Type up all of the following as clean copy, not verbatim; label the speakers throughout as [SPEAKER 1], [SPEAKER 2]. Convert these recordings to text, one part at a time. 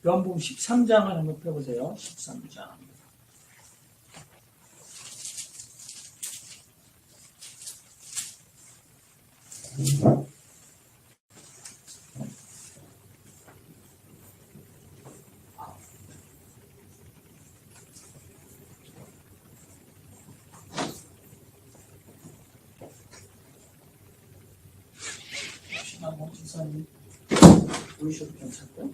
[SPEAKER 1] 요한복음 13장을 한번 펴보세요. 13장. 신학원 지사님 보이셔도 괜찮고요.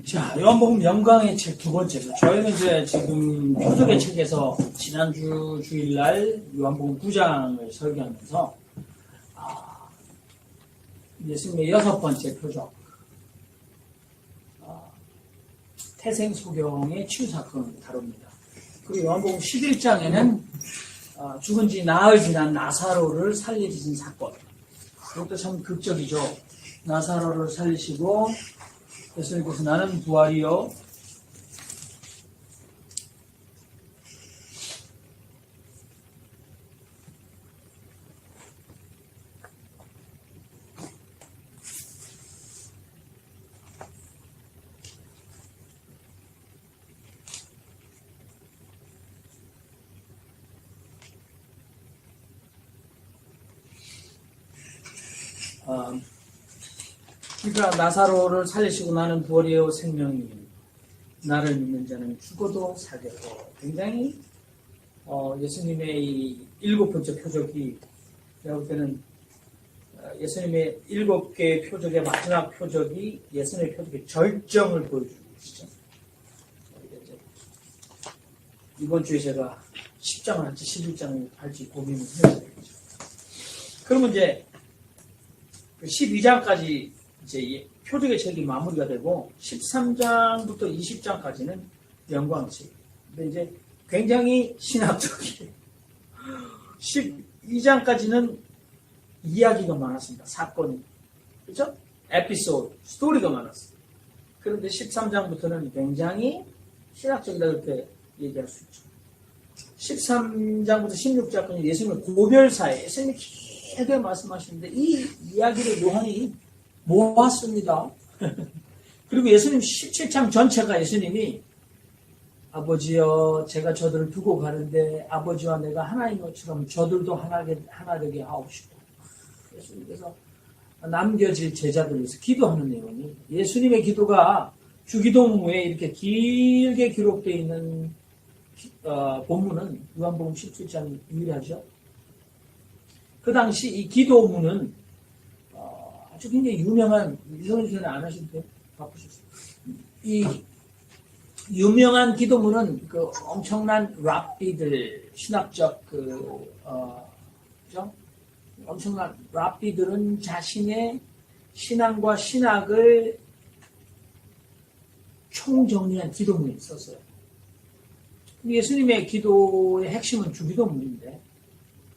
[SPEAKER 1] 자, 요한복음 영광의 책 두 번째죠. 저희는 이제 지금 표적의 책에서 지난주 주일날 요한복음 9장을 설교하면서 예수님의 6번째 표적, 태생소경의 치유사건을 다룹니다. 그리고 요한복음 11장에는 죽은 지 나흘 지난 나사로를 살리신 사건. 이것도 참 극적이죠. 나사로를 살리시고 예수님께서 나는 부활이요 그러니까 나사로를 살리시고 나는 부활이요 생명이 나를 믿는 자는 죽어도 살겠고, 굉장히 예수님의 이 7번째 표적이 제가 볼 때는 예수님의 7개의 표적의 마지막 표적이 예수님의 표적의 절정을 보여주고 있죠. 이번 주에 제가 10장을 할지 11장을 할지 고민을 해야 되겠죠. 그러면 이제 12장까지 이제 표적의 책이 마무리가 되고 13장부터 20장까지는 영광의 책. 근데 이제 굉장히 신학적이에요. 12장까지는 이야기가 많았습니다. 사건이. 그렇죠? 에피소드, 스토리가 많았어요. 그런데 13장부터는 굉장히 신학적이다 그렇게 얘기할 수 있죠. 13장부터 16장까지 예수님의 고별사에 예수님이 길게 말씀하시는데 이 이야기를 요한이 모았습니다. 그리고 예수님 17장 전체가 예수님이 아버지여 제가 저들을 두고 가는데 아버지와 내가 하나인 것처럼 저들도 하나 되게 하옵시고, 예수님께서 남겨질 제자들을 위해서 기도하는 내용이, 예수님의 기도가 주기도문에 이렇게 길게 기록되어 있는 본문은 요한복음 17장 유일하죠. 그 당시 이 기도문은 아주 굉장히 유명한, 이성훈 안 하셔도 돼요? 바쁘셨어요. 이 유명한 기도문은 그 엄청난 랍비들, 신학적 그죠? 엄청난 랍비들은 자신의 신앙과 신학을 총정리한 기도문이 있었어요. 예수님의 기도의 핵심은 주기도문인데,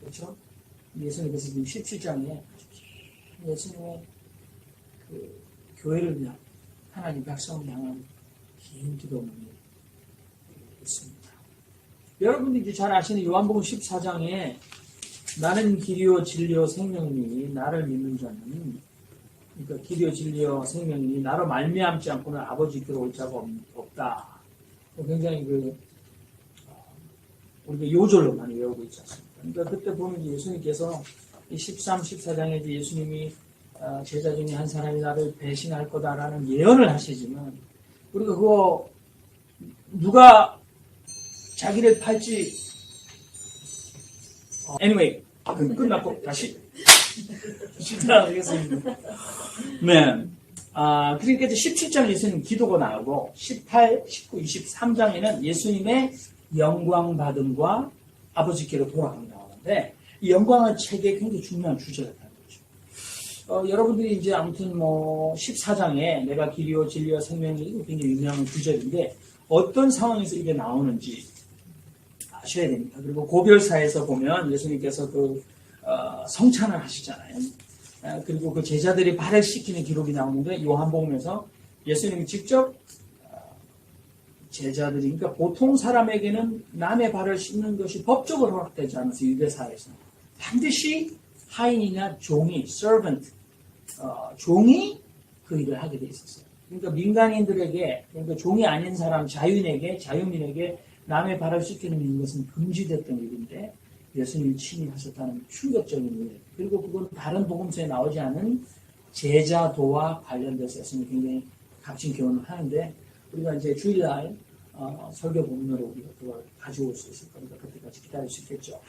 [SPEAKER 1] 그렇죠? 예수님께서 지금 17장에 예수님의 그 교회를 위한 하나님 백성을 향한 긴 기도문이 있습니다. 여러분들이 이제 잘 아시는 요한복음 14장에 나는 길이요 진리요 생명이니 나를 믿는 자는, 그러니까 길이요 진리요 생명이니 나로 말미암지 않고는 아버지께로 올 자가 없다. 굉장히 우리가 요절로 많이 외우고 있지 않습니까? 그러니까 그때 보면 예수님께서 이 13, 14장에 예수님이 제자 중에 한 사람이 나를 배신할 거다라는 예언을 하시지만, 우리가 그거 누가 자기를 팔지, anyway, 끝났고 다시 시작하겠습니다. 네. 그러니까 이제 17장 예수님 기도가 나오고 18, 19, 23장에는 예수님의 영광 받음과 아버지께로 돌아가는 나오는데, 이 영광의 책에 굉장히 중요한 주제가 되는 거죠. 여러분들이 이제 아무튼 14장에 내가 길이요 진리요 생명이, 이거 굉장히 유명한 주제인데 어떤 상황에서 이게 나오는지 아셔야 됩니다. 그리고 고별사에서 보면 예수님께서 성찬을 하시잖아요. 그리고 그 제자들이 발을 씻기는 기록이 나오는데, 요한복음에서 예수님이 직접 제자들이, 그러니까 보통 사람에게는 남의 발을 씻는 것이 법적으로 허락되지 않아서 유대사회에서 반드시 하인이나 종이, servant, 종이 그 일을 하게 돼 있었어요. 그러니까 민간인들에게, 그러니까 종이 아닌 사람, 자유민에게 남의 발을 씻기는 것은 금지됐던 일인데 예수님이 친히 하셨다는 충격적인 일. 그리고 그건 다른 복음서에 나오지 않은 제자도와 관련돼서 예수님이 굉장히 값진 교훈을 하는데, 우리가 이제 주일날 설교 본문으로 우리가 그걸 가지고 올 수 있을 겁니다. 그때까지 기다릴 수 있겠죠.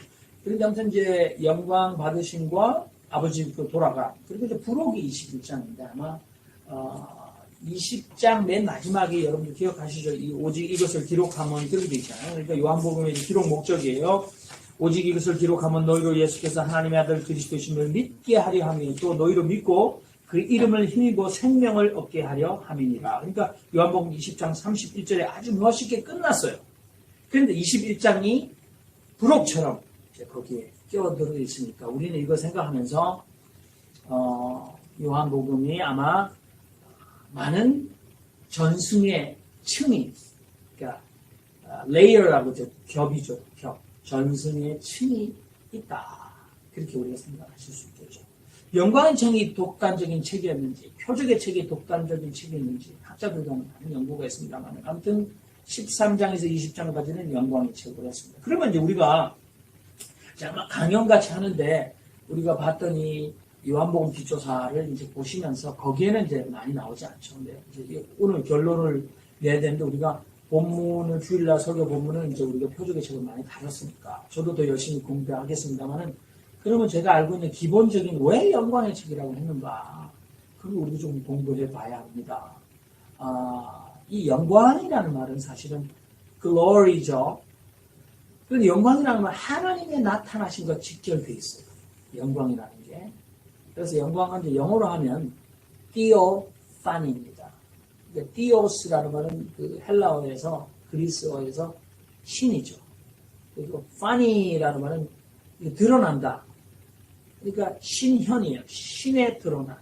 [SPEAKER 1] 그런데 아무튼 이제 영광 받으심과 아버지께로 돌아가. 그리고 이제 부록이 21장인데 아마 20장 맨 마지막에 여러분들 기억하시죠? 오직 이것을 기록하면 그렇게 되어 있잖아요. 그러니까 요한복음의 기록 목적이에요. 오직 이것을 기록하면 너희로 예수께서 하나님의 아들 그리스도이심을 믿게 하려 함이요 또 너희로 믿고 그 이름을 힘입어 생명을 얻게 하려 함이니라. 그러니까 요한복음 20장 31절에 아주 멋있게 끝났어요. 그런데 21장이 부록처럼 이제 거기에 끼어들어 있으니까 우리는 이거 생각하면서 요한복음이 아마 많은 전승의 층이, 그러니까 레이어라고 하죠. 겹이죠. 겹. 전승의 층이 있다. 그렇게 우리가 생각하실 수 있겠죠. 영광의 책이 독단적인 책이었는지, 표적의 책이 독단적인 책이었는지 학자들과는 많은 연구가 있습니다만, 아무튼 13장에서 20장까지는 영광의 책으로 했습니다. 그러면 이제 우리가 강연같이 하는데 우리가 봤더니 요한복음 뒷조사를 이제 보시면서 거기에는 이제 많이 나오지 않죠. 근데 이제 오늘 결론을 내야 되는데, 우리가 본문을 주일날 설교 본문은 이제 우리가 표적의 책을 많이 다뤘으니까 저도 더 열심히 공부하겠습니다만은, 그러면 제가 알고 있는 기본적인 왜 영광의 책이라고 했는가, 그걸 우리도 좀 공부해 봐야 합니다. 이 영광이라는 말은 사실은 glory죠. 그런데 영광이라는 말은 하나님의 나타나신 것 직결되어 있어요. 영광이라는 게. 그래서 영광은 이제 영어로 하면 theophanie입니다. 그러니까 theos라는 말은 그 헬라어에서, 그리스어에서 신이죠. 그리고 phanie라는 말은 드러난다. 그러니까 신현이에요. 신에 드러난.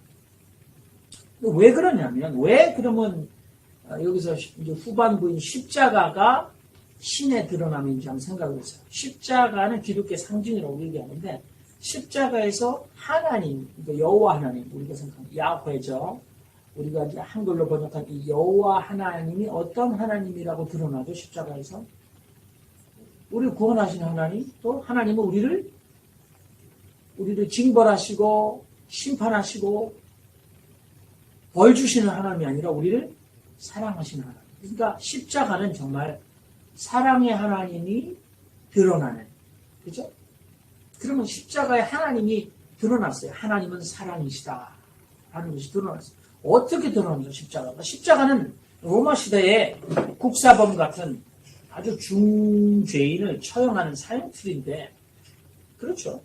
[SPEAKER 1] 왜 그러냐면, 왜 그러면 여기서 이제 후반부인 십자가가 신의 드러남인지 한번 생각을 했어요. 십자가는 기독교의 상징이라고 얘기하는데, 십자가에서 하나님, 그러니까 여호와 하나님, 우리가 생각하는 야훼죠. 우리가 이제 한글로 번역한 이 여호와 하나님이 어떤 하나님이라고 드러나죠? 십자가에서 우리를 구원하신 하나님, 또 하나님은 우리를 징벌하시고 심판하시고 벌 주시는 하나님이 아니라 우리를 사랑하시는 하나님. 그러니까 십자가는 정말 사랑의 하나님이 드러나는, 그죠? 그러면 십자가에 하나님이 드러났어요. 하나님은 사랑이시다 라는 것이 드러났어요. 어떻게 드러났죠? 십자가가? 십자가는 로마 시대의 국사범 같은 아주 중죄인을 처형하는 사형틀인데, 그렇죠?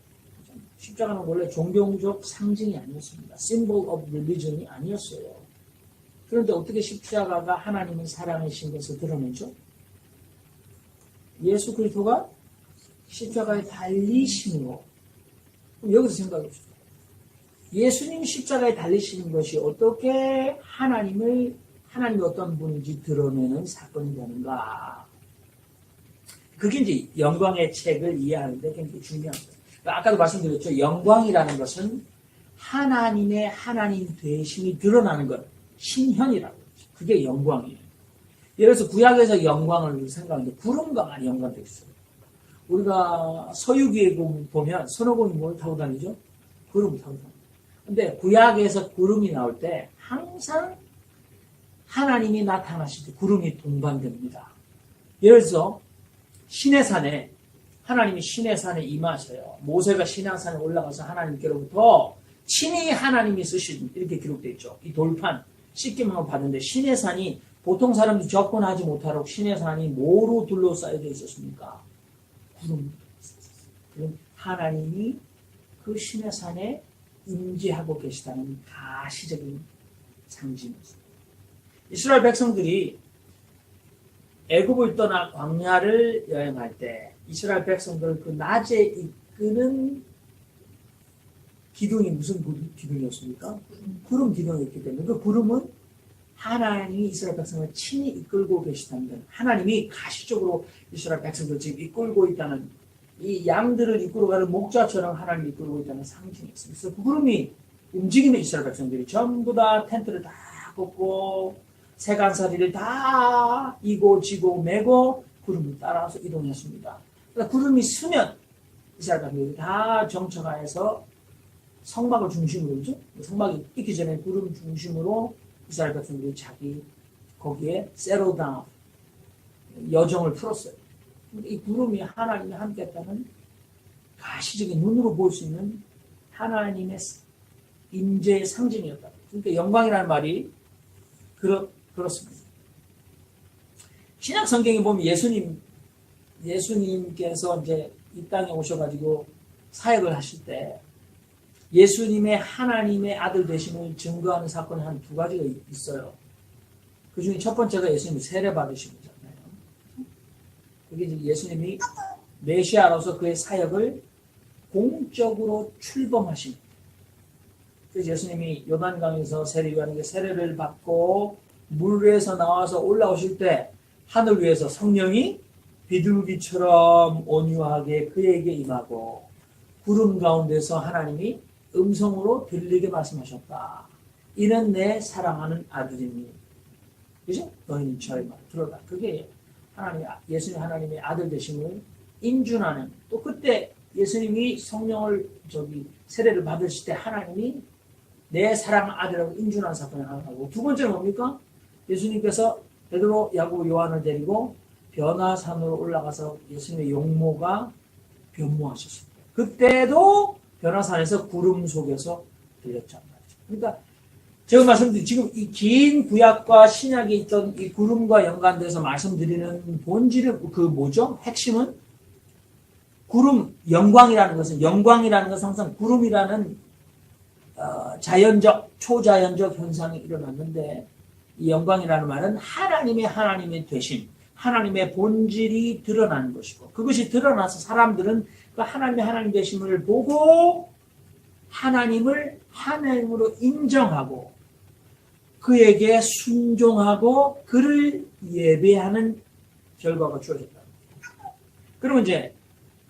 [SPEAKER 1] 십자가는 원래 종교적 상징이 아니었습니다. symbol of religion이 아니었어요. 그런데 어떻게 십자가가 하나님의 사랑이신 것을 드러내죠? 예수 그리스도가 십자가에 달리심으로. 여기서 생각해 보십시오. 예수님 십자가에 달리시는 것이 어떻게 하나님이 어떤 분인지 드러내는 사건이 되는가. 그게 이제 영광의 책을 이해하는데 굉장히 중요한 거예요. 아까도 말씀드렸죠. 영광이라는 것은 하나님의 하나님 되심이 드러나는 것. 신현이라고 그러죠. 그게 영광이에요. 예를 들어서 구약에서 영광을 생각하는데 구름과 많이 연관되어 있어요. 우리가 서유기에 보면 선호공이 뭘 타고 다니죠? 구름을 타고 다니죠. 근데 구약에서 구름이 나올 때 항상 하나님이 나타나실 때 구름이 동반됩니다. 예를 들어서 시내산에 하나님이 시내산에 임하셔요. 모세가 시내산에 올라가서 하나님께로부터 친히 하나님이 쓰신 이렇게 기록되어 있죠. 이 돌판 씻김을 받는데 시내산이 보통 사람들이 접근하지 못하도록 시내산이 뭐로 둘러싸여져 있었습니까? 구름. 하나님이 그 시내산에 임재하고 계시다는 가시적인 상징이었습니다. 이스라엘 백성들이 애굽을 떠나 광야를 여행할 때 이스라엘 백성들을 그 낮에 이끄는 기둥이 무슨 기둥이었습니까? 구름 기둥이었기 때문에 그 구름은 하나님이 이스라엘 백성을 친히 이끌고 계시다는 것. 하나님이 가시적으로 이스라엘 백성들을 지금 이끌고 있다는 이 양들을 이끌어가는 목자처럼 하나님이 이끌고 있다는 상징이었습니다. 그래서 그 구름이 움직이는 이스라엘 백성들이 전부 다 텐트를 다 걷고 세간살이를 다 이고 지고 메고 구름을 따라서 이동했습니다. 그러니까 구름이 스면 이스라엘 백성들이 다 정처가에서 성막을 중심으로 그죠? 성막이 있기 전에 구름 중심으로 이스라엘 백성들이 자기 거기에 세로다 여정을 풀었어요. 이 구름이 하나님이 함께했다는 가시적인 눈으로 볼 수 있는 하나님의 임재의 상징이었다. 그러니까 영광이라는 말이 그렇습니다. 신약 성경에 보면 예수님께서 이제 이 땅에 오셔가지고 사역을 하실 때 예수님의 하나님의 아들 되심을 증거하는 사건이 한 두 가지가 있어요. 그 중에 첫 번째가 예수님이 세례 받으신 거잖아요. 그게 이제 예수님이 메시아로서 그의 사역을 공적으로 출범하신. 그래서 예수님이 요단강에서 세례요한에게 세례를 받고 물 위에서 나와서 올라오실 때 하늘 위에서 성령이 비둘기처럼 온유하게 그에게 임하고 구름 가운데서 하나님이 음성으로 들리게 말씀하셨다. 이는 내 사랑하는 아들이니. 그죠? 너희는 저의 말을 들어라. 그게 예수님 하나님의 아들 되심을 인준하는. 또 그때 예수님이 성령을 세례를 받으실 때 하나님이 내 사랑하는 아들이라고 인준하는 사건이 하나고. 두 번째는 뭡니까? 예수님께서 베드로, 야고보, 요한을 데리고 변화산으로 올라가서 예수님의 용모가 변모하셨습니다. 그때도 변화산에서 구름 속에서 들렸단 말이죠. 그러니까 제가 말씀드린 지금 이 긴 구약과 신약에 있던 이 구름과 연관돼서 말씀드리는 본질은 뭐죠? 핵심은 영광이라는 것은 항상 구름이라는 자연적, 초자연적 현상이 일어났는데 이 영광이라는 말은 하나님의 되심, 하나님의 본질이 드러나는 것이고 그것이 드러나서 사람들은 그 하나님 되심을 보고 하나님을 하나님으로 인정하고 그에게 순종하고 그를 예배하는 결과가 주어졌다. 그러면 이제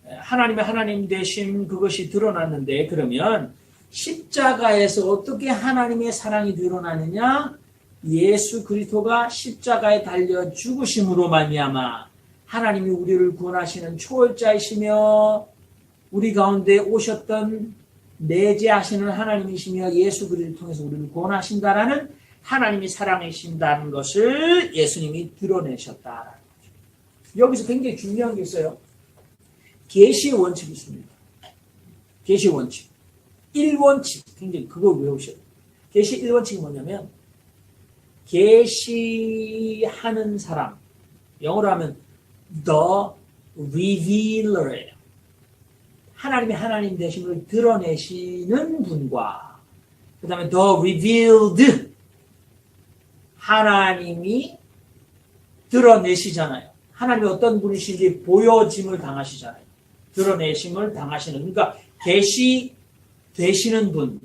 [SPEAKER 1] 하나님 되심 그것이 드러났는데 그러면 십자가에서 어떻게 하나님의 사랑이 드러나느냐? 예수 그리스도가 십자가에 달려 죽으심으로 말미암아 하나님이 우리를 구원하시는 초월자이시며 우리 가운데 오셨던 내재하시는 하나님이시며 예수 그리스도를 통해서 우리를 구원하신다라는 하나님이 사랑이신다는 것을 예수님이 드러내셨다라는 거죠. 여기서 굉장히 중요한 게 있어요. 계시의 원칙이 있습니다. 계시의 원칙. 1원칙. 굉장히 그걸 외우셔야 돼요. 계시 1원칙이 뭐냐면 계시하는 사람. 영어로 하면 The Revealer예요. 하나님의 하나님 되심을 드러내시는 분과 그 다음에 the revealed 하나님이 드러내시잖아요. 하나님이 어떤 분이신지 보여짐을 당하시잖아요. 드러내심을 당하시는 그러니까 계시되시는 분인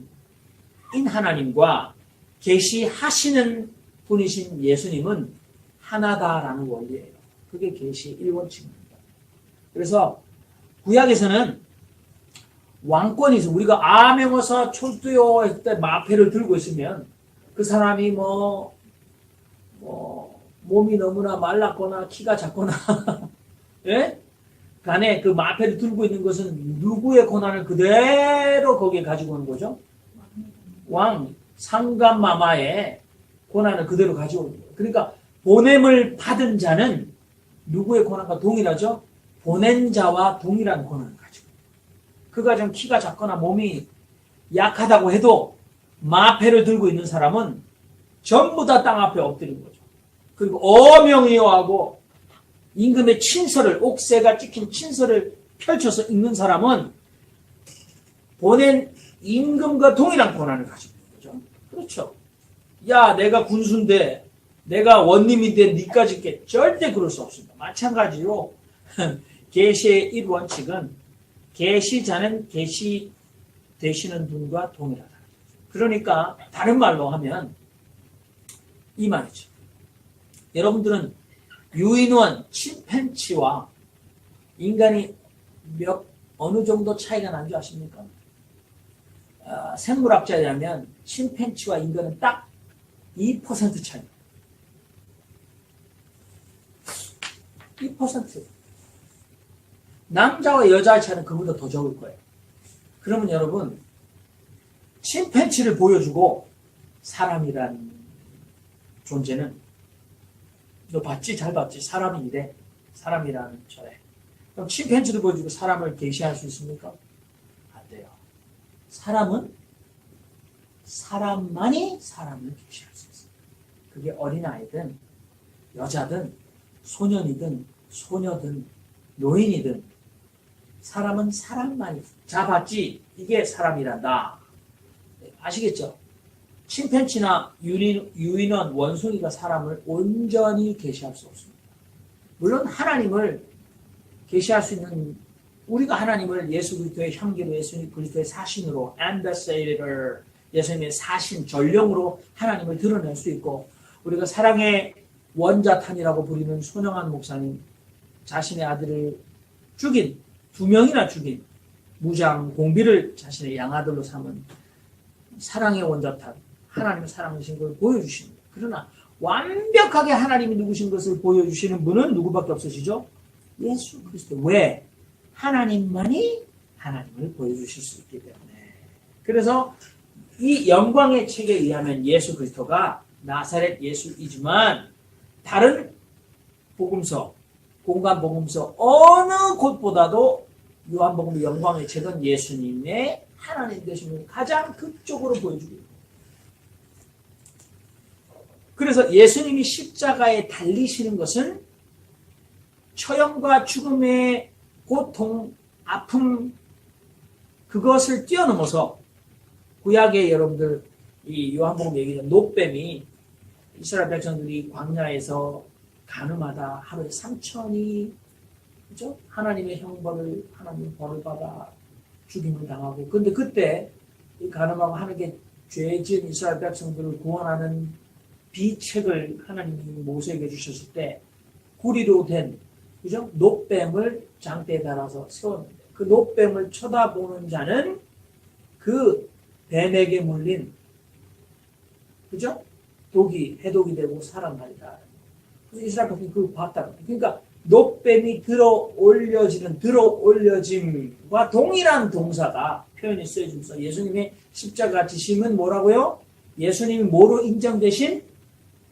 [SPEAKER 1] 하나님과 계시하시는 분이신 예수님은 하나다라는 원리예요. 그게 계시 1원칙입니다. 그래서 구약에서는 왕권이 있어. 우리가 아명어사 철두요 할 때 마패를 들고 있으면 그 사람이 몸이 너무나 말랐거나 키가 작거나 예? 간에 그 마패를 들고 있는 것은 누구의 권한을 그대로 거기에 가지고 오는 거죠? 왕, 상감마마의 권한을 그대로 가지고 오는 거예요. 그러니까 보냄을 받은 자는 누구의 권한과 동일하죠? 보낸 자와 동일한 권한을 가지고 있어요. 그가 좀 키가 작거나 몸이 약하다고 해도 마패를 들고 있는 사람은 전부 다 땅 앞에 엎드린 거죠. 그리고 어명이어하고 임금의 친서를 옥새가 찍힌 친서를 펼쳐서 읽는 사람은 보낸 임금과 동일한 권한을 가지고 있는 거죠. 그렇죠. 야, 내가 군수인데 내가 원님인데 니까지 게 절대 그럴 수 없습니다. 마찬가지로 계시의 1원칙은 계시자는 계시 되시는 분과 동일하다. 그러니까 다른 말로 하면 이 말이죠. 여러분들은 유인원, 침팬치와 인간이 어느 정도 차이가 난 줄 아십니까? 생물학자에 의하면 침팬치와 인간은 딱 2% 차이입니다. 2%. 남자와 여자의 차이는 그보다 더 적을 거예요. 그러면 여러분, 침팬치를 보여주고 사람이란 존재는 너 봤지? 잘 봤지? 사람이 이래. 사람이라는 저래. 그럼 침팬치를 보여주고 사람을 계시할 수 있습니까? 안 돼요. 사람은 사람만이 사람을 계시할 수 있어요. 그게 어린아이든 여자든 소년이든 소녀든 노인이든 사람은 사람만이. 자, 봤지? 이게 사람이란다. 아시겠죠? 침팬치나 유인원, 원숭이가 사람을 온전히 계시할 수 없습니다. 물론 하나님을 계시할 수 있는 우리가 하나님을 예수 그리스도의 향기로 예수 그리스도의 사신으로 ambassador 예수님의 사신 전령으로 하나님을 드러낼 수 있고 우리가 사랑의 원자탄이라고 부리는 손영한 목사님 자신의 아들을 죽인 2명이나 죽인 무장 공비를 자신의 양아들로 삼은 사랑의 원자탄 하나님의 사랑이신 걸 보여주십니다. 그러나 완벽하게 하나님이 누구신 것을 보여주시는 분은 누구밖에 없으시죠? 예수 그리스도. 왜? 하나님만이 하나님을 보여주실 수 있기 때문에. 그래서 이 영광의 책에 의하면 예수 그리스도가 나사렛 예수이지만 다른 복음서, 공간 복음서 어느 곳보다도 요한복음의 영광의 책은 예수님의 하나님 되심을 가장 극적으로 보여주고 있습니다. 그래서 예수님이 십자가에 달리시는 것은 처형과 죽음의 고통, 아픔 그것을 뛰어넘어서 구약의 여러분들 이 요한복음 얘기는 노뱀이 이스라엘 백성들이 광야에서 가늠하다 하루에 3,000이 그죠? 하나님의 형벌을 하나님 벌을 받아 죽임을 당하고 근데 그때 이 가늠하고 하나님께 죄 지은 이스라엘 백성들을 구원하는 비책을 하나님이 모세에게 주셨을 때 구리로 된 그죠? 노뱀을 장대에 달아서 세웠는데 그 노뱀을 쳐다보는 자는 그 뱀에게 물린 그죠? 독이 해독이 되고 살아나리라. 이스라엘 백성이 그걸 봤다. 그러니까 노뱀이 들어올려짐과 동일한 동사가 표현이 쓰여지면서 예수님의 십자가 지심은 뭐라고요? 예수님이 뭐로 인정되신?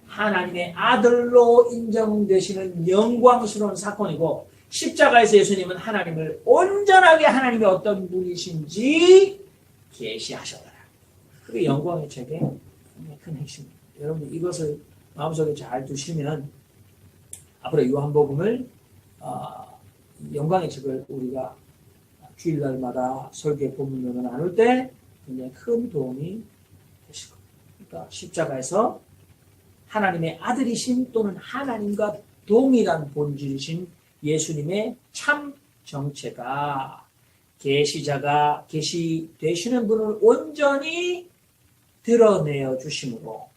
[SPEAKER 1] 하나님의 아들로 인정되시는 영광스러운 사건이고 십자가에서 예수님은 하나님을 온전하게 하나님의 어떤 분이신지 계시하셨다. 그게 영광의 책의 큰 핵심입니다. 여러분 이것을 마음속에 잘 두시면 앞으로 요한복음을 영광의 책을 우리가 주일날마다 설계 본문을 나눌 때 굉장히 큰 도움이 되실 겁니다. 그러니까 십자가에서 하나님의 아들이신 또는 하나님과 동일한 본질이신 예수님의 참 정체가 계시자가 계시되시는 분을 온전히 드러내어 주심으로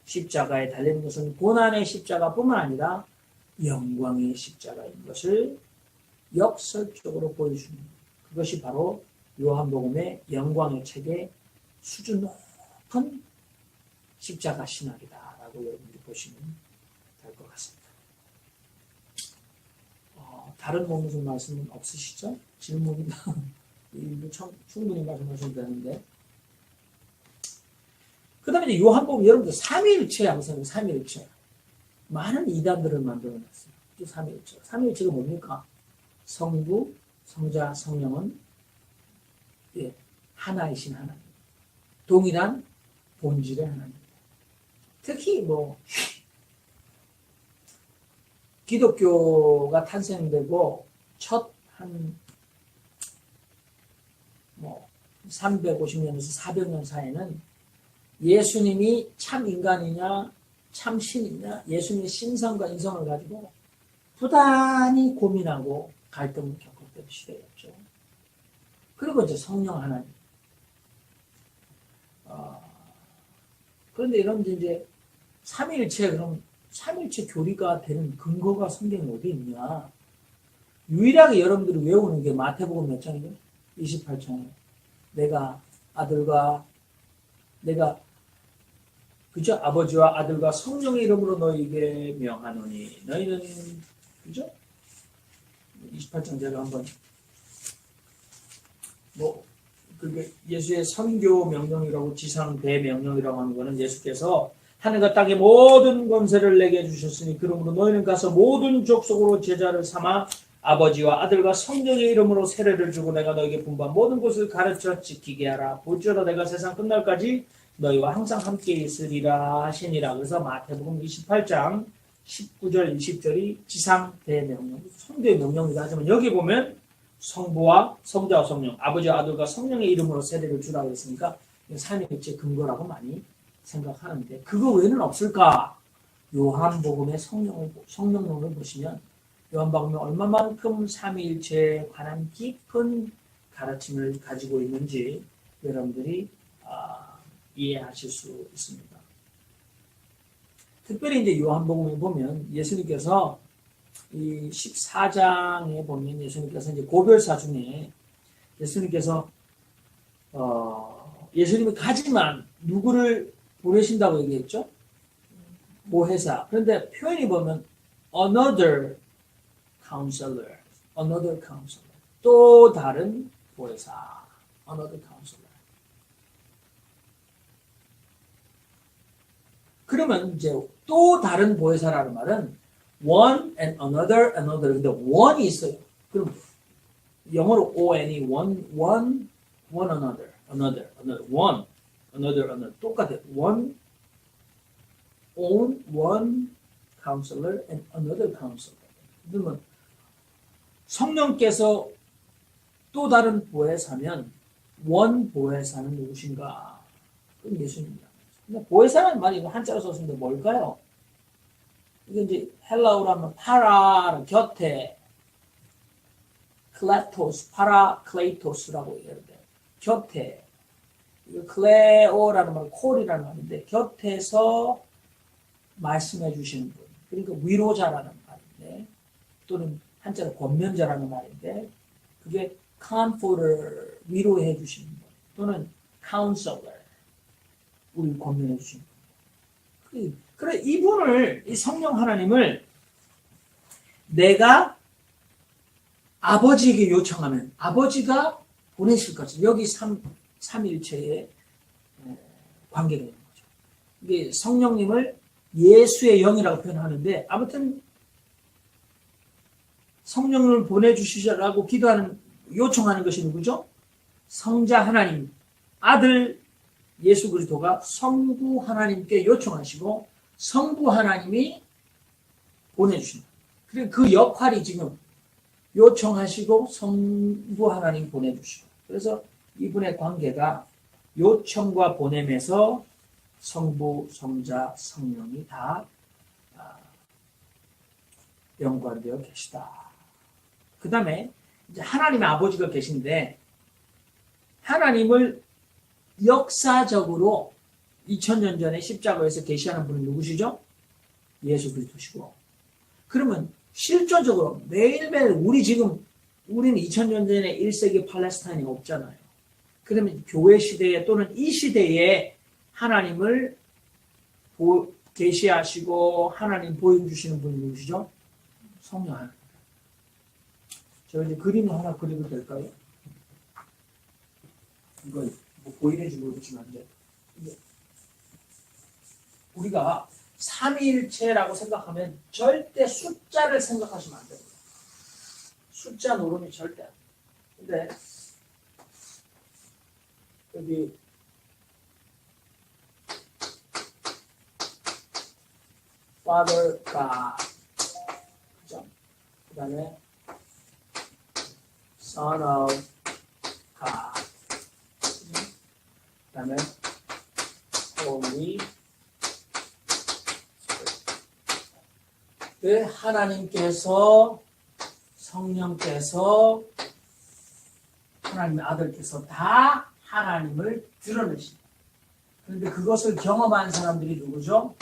[SPEAKER 1] 십자가에 달리는 것은 고난의 십자가뿐만 아니라 영광의 십자가인 것을 역설적으로 보여주는 그것이 바로 요한복음의 영광의 책의 수준 높은 십자가 신학이다라고 여러분들이 보시면 될 것 같습니다. 다른 뭐 무슨 말씀은 없으시죠? 질문이나 충분히 말씀하셔도 되는데 그 다음에 이제 요한복음 여러분들 삼위일체 항상 삼위일체 많은 이단들을 만들어놨어요. 삼위일체. 삼위일체가 뭡니까? 성부, 성자, 성령은 하나이신 하나님. 동일한 본질의 하나님. 특히 기독교가 탄생되고 첫 350년에서 400년 사이에는 예수님이 참 인간이냐 참 신이냐 예수님의 신성과 인성을 가지고 부단히 고민하고 갈등을 겪었던 시대였죠. 그리고 이제 성령 하나님. 그런데 이런 이제 삼위일체 그럼 삼위일체 교리가 되는 근거가 성경에 어디 있냐? 유일하게 여러분들이 외우는 게 마태복음 몇 장이죠? 28장에 내가 그죠? 아버지와 아들과 성령의 이름으로 너희에게 명하노니 너희는 그죠? 28장 제가 한번 그게 예수의 선교 명령이라고 지상 대명령이라고 하는 거는 예수께서 하늘과 땅의 모든 권세를 내게 주셨으니 그러므로 너희는 가서 모든 족속으로 제자를 삼아 아버지와 아들과 성령의 이름으로 세례를 주고 내가 너에게 분부한 모든 것을 가르쳐 지키게 하라. 볼지어다 내가 세상 끝날까지 너희와 항상 함께 있으리라 하시니라. 그래서 마태복음 28장 19절 20절이 지상 대명령, 성도의 명령이다 하지만 여기 보면 성부와 성자와 성령, 아버지와 아들과 성령의 이름으로 세례를 주라고 했으니까 삼위일체 근거라고 많이 생각하는데 그거 외에는 없을까? 요한복음의 성령론을 보시면 요한복음이 얼마만큼 삼위일체에 관한 깊은 가르침을 가지고 있는지 여러분들이 이해하실 수 있습니다. 특별히 이제 요한복음에 보면 예수님께서 이 14장에 보면 예수님께서 이제 고별사 중에 예수님께서 예수님이 가지만 누구를 보내신다고 얘기했죠? 보혜사. 그런데 표현이 보면 another counselor. 또 다른 보혜사. another counselor. 그러면 이제 또 다른 보혜사라는 말은 one and another. 근데 one이 있어요. 그럼 영어로 on이 one, another, one, 똑같아요. one counselor and another counselor. 그러면 성령께서 또 다른 보혜사면 원 보혜사는 누구신가? 그럼 예수님입니다. 근데 보혜사라는 말이 한자로 썼는데 뭘까요? 이게 이제 헬라어로 하면 파라 곁에 클레토스, 파라클레이토스라고 얘기하는데 곁에 클레오라는 말, 콜이라는 말인데 곁에서 말씀해 주시는 분. 그러니까 위로자라는 말인데 또는 한자로 권면자라는 말인데 그게 comforter, 위로해 주시는 분 또는 counselor, 우리 권면해 주시는 분. 그래 이분을 이 성령 하나님을 내가 아버지에게 요청하면 아버지가 보내실 것이 여기 삼일체의 관계가 있는 거죠. 이게 성령님을 예수의 영이라고 표현하는데 아무튼 성령을 보내주시라고 요청하는 것이 누구죠? 성자 하나님, 아들 예수 그리스도가 성부 하나님께 요청하시고 성부 하나님이 보내주신다. 그리고 그 역할이 지금 요청하시고 성부 하나님 보내주시고. 그래서 이분의 관계가 요청과 보냄에서 성부, 성자, 성령이 다 연관되어 계시다. 그 다음에 이제 하나님의 아버지가 계신데 하나님을 역사적으로 2000년 전에 십자가에서 계시하는 분은 누구시죠? 예수 그리스도시고. 그러면 실존적으로 매일매일 우리는 2000년 전에 1세기 팔레스타인이 없잖아요. 그러면 교회 시대에 또는 이 시대에 하나님을 계시하시고 하나님 보여주시는 분이 누구시죠? 성령 하나님. 제가 이제 그림을 하나 그리면 될까요? 이거 뭐 보이는지 모르지만 우리가 삼위일체라고 생각하면 절대 숫자를 생각하시면 안 됩니다. 숫자 노름이 절대 안 돼요. 근데 여기 Father God, 그죠? 그 다음에 Son of God, 그 다음에 Holy Spirit. 하나님께서, 성령께서, 하나님의 아들께서 다 하나님을 드러내십니다. 그런데 그것을 경험한 사람들이 누구죠?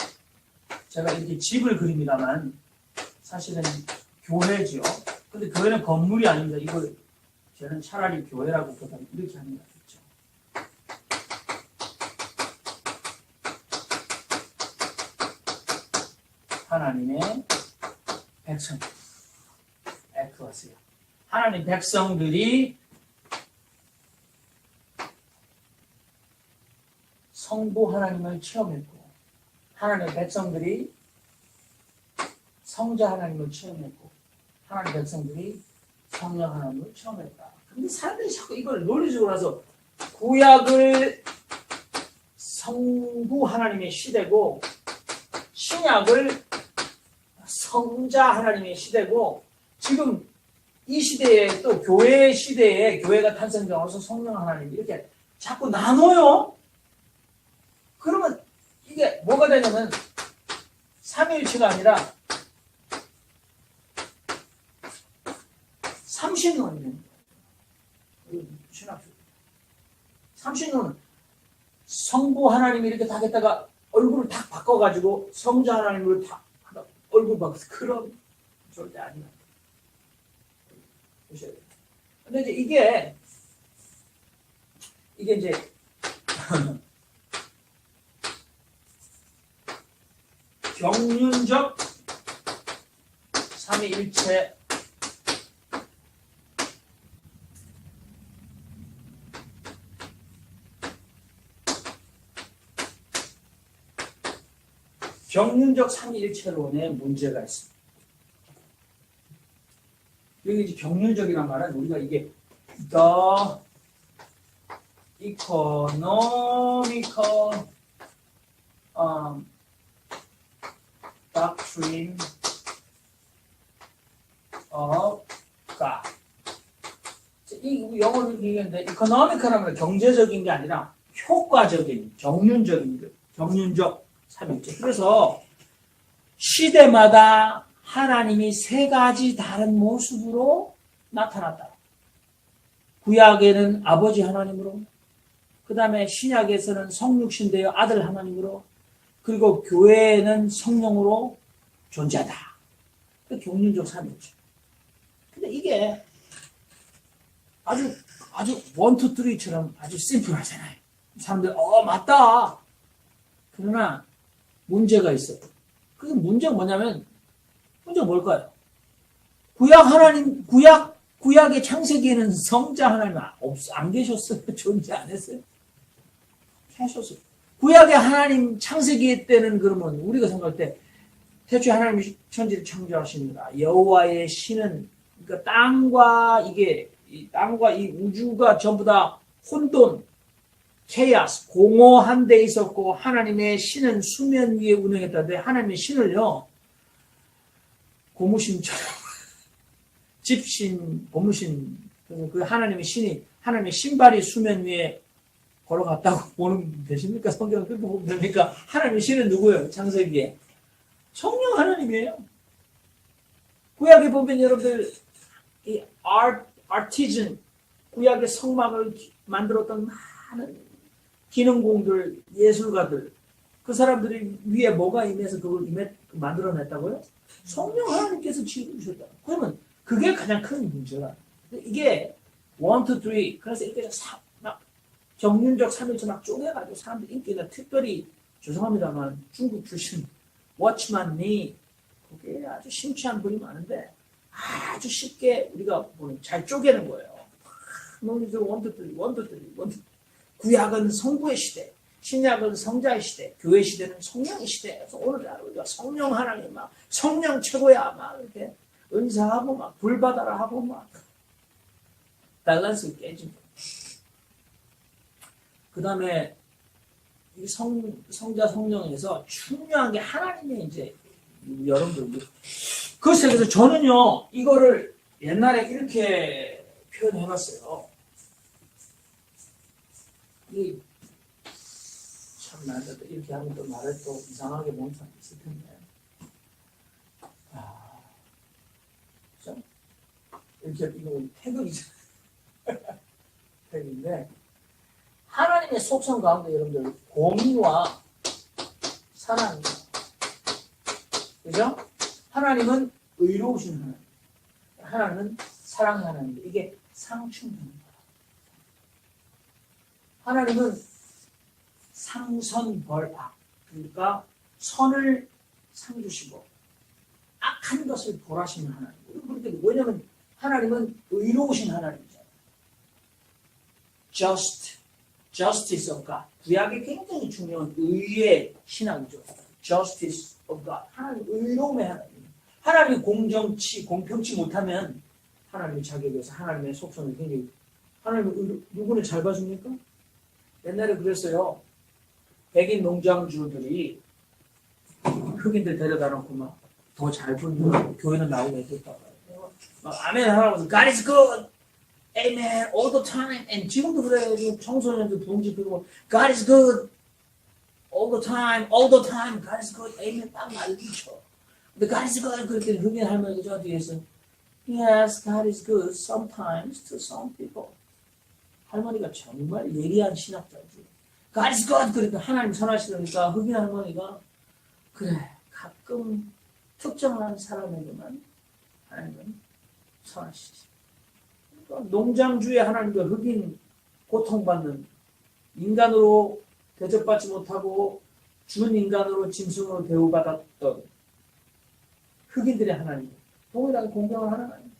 [SPEAKER 1] 제가 이렇게 집을 그립니다만 사실은 교회죠. 근데 교회는 건물이 아닙니다. 이걸 저는 차라리 교회라고 보다 이렇게 하는 게 낫겠죠. 하나님의 백성, 에크와스요. 하나님 백성들이 성부 하나님을 체험했고, 하나님의 백성들이 성자 하나님을 체험했고, 하나님의 백성들이 성령 하나님을 체험했다. 근데 사람들이 자꾸 이걸 논리적으로 해서 구약을 성부 하나님의 시대고, 신약을 성자 하나님의 시대고, 지금 이 시대에 또 교회 시대에 교회가 탄생되어서 성령 하나님 이렇게 자꾸 나눠요. 그러면 이게 뭐가 되냐면 삼위일체가 아니라 삼신론이 됩니다. 삼신론은 성부 하나님이 이렇게 딱 했다가 얼굴을 딱 바꿔가지고 성자 하나님을 딱 얼굴 바꿔서 그런 절대 아니야. 보셔야 돼요. 근데 이제 이게 이제 경륜적 삼위일체 경륜적 삼위일체론에 문제가 있습니다. 여기 이제 경륜적이란 말은 우리가 이게 the economical doctrine of God. 이 영어로 얘기하는데 economical하면 경제적인 게 아니라 효과적인, 경륜적 삼위일체. 그래서 시대마다 하나님이 세 가지 다른 모습으로 나타났다. 구약에는 아버지 하나님으로, 그 다음에 신약에서는 성육신 되어 아들 하나님으로, 그리고 교회에는 성령으로 존재하다. 경륜적 삼위일체. 근데 이게 아주 1, 2, 3처럼 아주 심플하잖아요. 사람들 맞다. 그러나 문제가 있어요. 그 문제가 뭐냐면, 문제가 뭘까요? 구약의 창세기에는 성자 하나님 안 계셨어요? 존재 안 했어요? 계셨어요. 구약의 하나님 창세기 때는 그러면 우리가 생각할 때 태초에 하나님이 천지를 창조하십니다. 여호와의 신은, 그러니까 땅과 이 우주가 전부 다 혼돈, 케이아스, 공허한 데 있었고, 하나님의 신은 수면 위에 운행했다는데, 하나님의 신을요, 고무신처럼 집신, 고무신, 그래서 그 하나님의 신발이 수면 위에 걸어갔다고 보는 되십니까? 성경을 그렇게 보면 됩니까? 하나님의 신은 누구예요? 창세기에. 성령 하나님이에요. 구약에 보면 여러분들, 이 아티즌, 구약의 성막을 만들었던 많은 기능공들, 예술가들, 그 사람들이 위에 뭐가 임해서 그걸 만들어냈다고요? 성령 하나님께서 지으셨다. 그러면 그게 가장 큰 문제라. 이게 1, 2, 3, 그래서 이렇게 막 정윤적 3일째 막 쪼개가지고 사람들 인기가 특별히 죄송합니다만 중국 출신 워치만니 그게 아주 심취한 분이 많은데 아주 쉽게 우리가 잘 쪼개는 거예요. 너희들 원투들이 구약은 성부의 시대, 신약은 성자의 시대, 교회 시대는 성령의 시대. 그래서 오늘날 우리가 성령 하나님 막 성령 최고야 막 이렇게 은사하고 막 불받아라 하고 막 밸런스 깨지고. 그 다음에 이 성자 성령에서 중요한 게 하나님의 이제 여러분들 그래서 저는요 이거를 옛날에 이렇게 표현해봤어요. 참 나도 이렇게 하면 또 말을 또 이상하게 보는 사람이 있을 텐데. 그죠? 이렇게 이거 태극이잖아요. 태극인데 하나님의 속성 가운데 여러분들 공의와 사랑입니다. 그죠? 하나님은 의로우신 하나님. 하나님은 사랑의 하나님인데 이게 상충됩니다. 하나님은 상선벌악, 그러니까 선을 상 주시고 악한 것을 벌하시는 하나님. 왜냐하면 하나님은 의로우신 하나님이잖아요. Justice of God. 구약이 굉장히 중요한 의의 신앙이죠. Justice of God. 하나님 의로움의 하나님. 하나님이 공평치 못하면 하나님의 자격에서 하나님의 속성을 굉장히 하나님은 누구를 잘 봐줍니까? 옛날에 그랬어요. 백인 농장주들이 흑인들 데려다 놓고 막 더 잘 부르는 교회는 나오고 했었다고. 막 아멘 하라고 God is good. Amen. All the time. And 지금도 그래요. 지금 청소년들 부흥지 그리고 God is good. All the time. All the time. God is good. Amen. 딱 말리죠. 근데 God is good. 그렇게 흑인 할머니가 저 뒤에서 Yes, God is good. Sometimes to some people. 할머니가 정말 예리한 신학자지. God is good. 그러니까 하나님 선하시니까 흑인 할머니가 그래 가끔 특정한 사람에게만 하나님은 선하시지. 그러니까 농장주의 하나님과 흑인 고통받는 인간으로 대접받지 못하고 준인간으로 짐승으로 대우받았던 흑인들의 하나님. 동일하게 공경을 하는 하나님.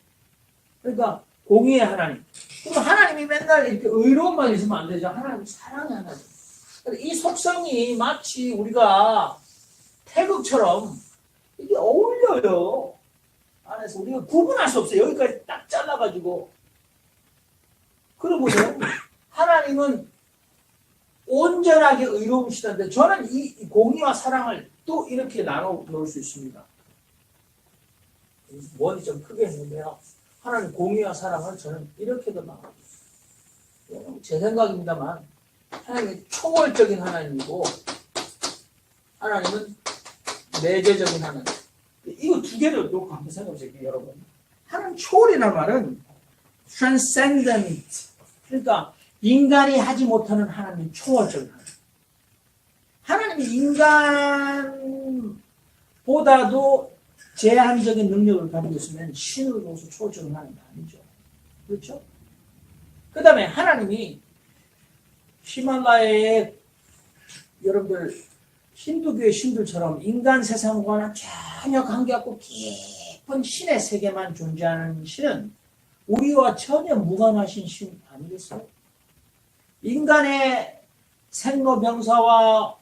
[SPEAKER 1] 그러니까 공의의 하나님. 그럼 하나님이 맨날 이렇게 의로움만 있으면 안 되죠. 하나님 사랑의 하나님. 이 속성이 마치 우리가 태극처럼 이게 어울려요. 안에서 우리가 구분할 수 없어요. 여기까지 딱 잘라가지고. 그러고 보세요. 하나님은 온전하게 의로우시던데 저는 이 공의와 사랑을 또 이렇게 나눠 놓을 수 있습니다. 원이 좀 크게 했는데요. 하나님 공의와 사랑을 저는 이렇게도 나눠. 제 생각입니다만 하나님이 초월적인 하나님이고 하나님은 내재적인 하나님. 이거 두 개를 놓고 한번 생각해 보세요, 여러분. 하나님 초월이라는 말은 transcendent. 그러니까 인간이 하지 못하는 하나님 초월적인 하나님. 하나님이 인간보다도 제한적인 능력을 가지고 있으면 신으로서 초월적인 하나님이 아니죠. 그렇죠? 그 다음에 하나님이 히말라야의 여러분들 힌두교의 신들처럼 인간 세상과는 전혀 관계없고 깊은 신의 세계만 존재하는 신은 우리와 전혀 무관하신 신 아니겠어요? 인간의 생로병사와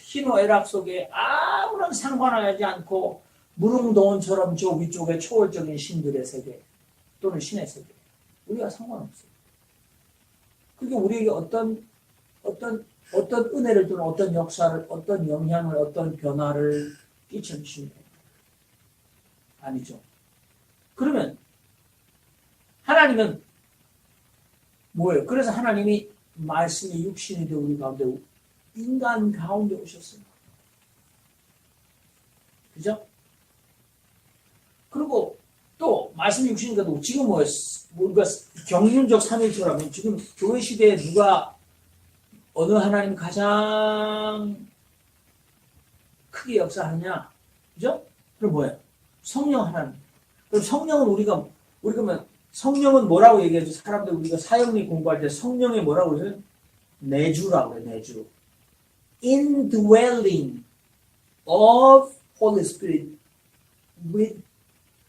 [SPEAKER 1] 희노애락 속에 아무런 상관하지 않고 무릉도원처럼 저 위쪽에 초월적인 신들의 세계 또는 신의 세계 우리가 상관없어요. 그게 우리에게 어떤 은혜를 또는 어떤 역사를 어떤 영향을 어떤 변화를 끼치는 신이 아니죠. 그러면 하나님은 뭐예요? 그래서 하나님이 말씀이 육신이 되어 우리 가운데 인간 가운데 오셨어요. 그죠? 그리고 또 말씀이 육신이니까 지금 뭐예요? 우리가 경륜적 삼위일체라면 지금 교회 시대에 누가 어느 하나님 가장 크게 역사하느냐? 그죠? 그럼 뭐예요? 성령 하나님. 그럼 성령은 우리가 성령은 뭐라고 얘기하죠? 사람들 우리가 사형리 공부할 때 성령이 뭐라고 해요? 내주라고 해요. 내주. Indwelling of Holy Spirit